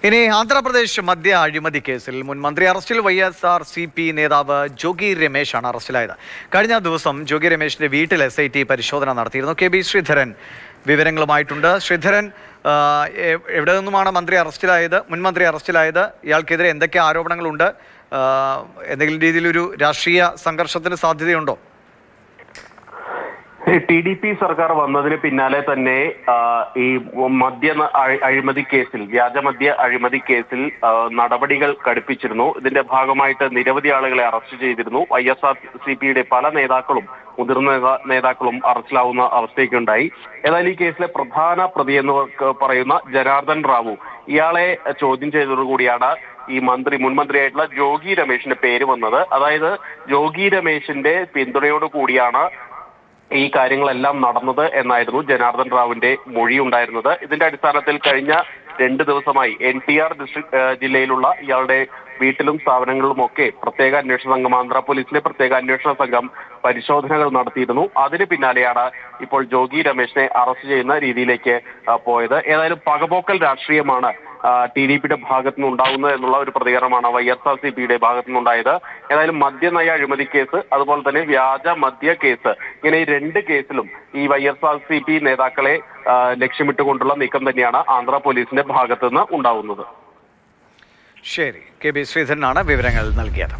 ഇനി ആന്ധ്രാപ്രദേശ് മദ്യ അഴിമതി കേസിൽ മുൻ മന്ത്രി അറസ്റ്റിൽ YSRCP നേതാവ് ജോഗി രമേശാണ് അറസ്റ്റിലായത്. കഴിഞ്ഞ ദിവസം ജോഗി രമേശിന്റെ വീട്ടിൽ SIT പരിശോധന നടത്തിയിരുന്നു. KB ശ്രീധരൻ വിവരങ്ങളുമായിട്ടുണ്ട്. ശ്രീധരൻ, എവിടെ നിന്നുമാണ് മന്ത്രി അറസ്റ്റിലായത്, മുൻ മന്ത്രി അറസ്റ്റിലായത്? ഇയാൾക്കെതിരെ എന്തൊക്കെ ആരോപണങ്ങളുണ്ട്? എന്തെങ്കിലും രീതിയിലൊരു രാഷ്ട്രീയ സംഘർഷത്തിന് സാധ്യതയുണ്ടോ? TDP സർക്കാർ വന്നതിന് പിന്നാലെ തന്നെ ഈ അഴിമതി കേസിൽ, വ്യാജമദ്യ അഴിമതി കേസിൽ നടപടികൾ കടുപ്പിച്ചിരുന്നു. ഇതിന്റെ ഭാഗമായിട്ട് നിരവധി ആളുകളെ അറസ്റ്റ് ചെയ്തിരുന്നു. YSRCPയുടെ പല നേതാക്കളും, മുതിർന്ന നേതാക്കളും അറസ്റ്റിലാവുന്ന അവസ്ഥയൊക്കെയുണ്ടായി. ഏതായാലും ഈ കേസിലെ പ്രധാന പ്രതി എന്ന് പറയുന്ന ജനാർദ്ദൻ റാവു, ഇയാളെ ചോദ്യം ചെയ്തതോടുകൂടിയാണ് ഈ മുൻ മന്ത്രിയായിട്ടുള്ള ജോഗി രമേശിന്റെ പേര് വന്നത്. അതായത് ജോഗി രമേശിന്റെ പിന്തുണയോട് കൂടിയാണ് ഈ കാര്യങ്ങളെല്ലാം നടന്നത് എന്നായിരുന്നു ജനാർദ്ദൻ റാവുവിന്റെ മൊഴി ഉണ്ടായിരുന്നത്. ഇതിന്റെ അടിസ്ഥാനത്തിൽ കഴിഞ്ഞ 2 ദിവസമായി NTR ജില്ലയിലുള്ള ഇയാളുടെ വീട്ടിലും സ്ഥാപനങ്ങളിലും ഒക്കെ പ്രത്യേക അന്വേഷണ സംഘം, ആന്ധ്ര പോലീസിലെ പ്രത്യേക അന്വേഷണ സംഘം പരിശോധനകൾ നടത്തിയിരുന്നു. അതിന് പിന്നാലെയാണ് ഇപ്പോൾ ജോഗി രമേശിനെ അറസ്റ്റ് ചെയ്യുന്ന രീതിയിലേക്ക് പോയത്. ഏതായാലും പകപോക്കൽ രാഷ്ട്രീയമാണ് TDPയുടെ ഭാഗത്തു നിന്നുണ്ടാകുന്നത് എന്നുള്ള ഒരു പ്രതികരണമാണ് YSRCPയുടെ ഭാഗത്തു നിന്നുണ്ടായത്. ഏതായാലും മദ്യനയ അഴിമതി കേസ്, അതുപോലെ തന്നെ വ്യാജ മദ്യ കേസ്, ഇങ്ങനെ ഈ 2 കേസിലും ഈ YSRCP നേതാക്കളെ ലക്ഷ്യമിട്ടുകൊണ്ടുള്ള നീക്കം തന്നെയാണ് ആന്ധ്ര പോലീസിന്റെ ഭാഗത്തു നിന്ന് ഉണ്ടാവുന്നത്. ശരി, KB ശ്രീധരനാണ് വിവരങ്ങൾ നൽകിയത്.